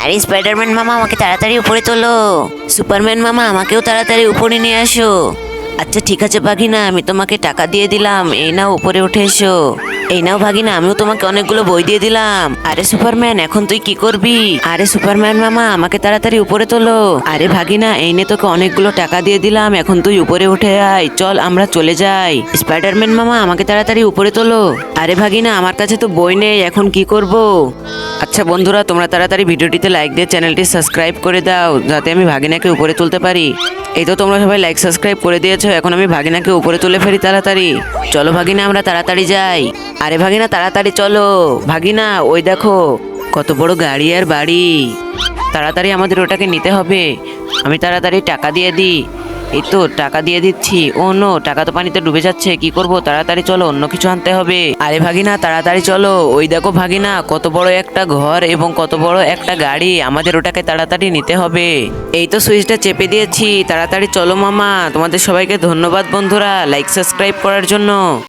আরে স্পাইডারম্যান মামা আমাকে তাড়াতাড়ি উপরে তোলো। সুপারম্যান মামা আমাকেও তাড়াতাড়ি উপরে নিয়ে আসো। আচ্ছা ঠিক আছে ভাগিনা, আমি তোমাকে টাকা দিয়ে দিলাম, এই নাও উপরে উঠে এসো। এই নাও ভাগিনা, আমিও তোমাকে অনেকগুলো বই দিয়ে দিলাম। আরে সুপারম্যান এখন তুই কি করবি? আরে সুপারম্যান মামা আমাকে তাড়াতাড়ি উপরে তোলো। আরে ভাগিনা এই নে তোকে অনেকগুলো টাকা দিয়ে দিলাম, এখন তুই উপরে উঠে আয়, চল আমরা চলে যাই। স্পাইডারম্যান মামা আমাকে তাড়াতাড়ি উপরে তোলো। আরে ভাগিনা আমার কাছে তো বই নেই, এখন কি করব? আচ্ছা বন্ধুরা, তোমরা তাড়াতাড়ি ভিডিওটিতে লাইক দিয়ে চ্যানেলটি সাবস্ক্রাইব করে দাও, যাতে আমি ভাগিনাকে উপরে তুলতে পারি। এই তো তোমরা সবাই লাইক সাবস্ক্রাইব করে দিয়েছো, এখন আমি ভাগিনাকে উপরে তুলে ফেরি তাড়াতাড়ি। চলো ভাগিনা আমরা তাড়াতাড়ি যাই। আরে ভাগিনা তাড়াতাড়ি চলো। ভাগিনা ওই দেখো কত বড় গাড়ি আর বাড়ি, তাড়াতাড়ি আমাদের ওটাকে নিতে হবে। আমি তাড়াতাড়ি টাকা দিয়ে দিই। এই তো টাকা দিয়ে দিচ্ছি। ও নো, টাকা তো পানিতে ডুবে যাচ্ছে, কি করব? তাড়াতাড়ি চলো, অন্য কিছু আনতে হবে। আরে ভাগিনা তাড়াতাড়ি চলো। ওই দেখো ভাগিনা কত বড় একটা ঘর এবং কত বড় একটা গাড়ি, আমাদের ওটাকে তাড়াতাড়ি নিতে হবে। এই তো সুইচটা চেপে দিয়েছি, তাড়াতাড়ি চলো মামা। তোমাদের সবাইকে ধন্যবাদ বন্ধুরা লাইক সাবস্ক্রাইব করার জন্য।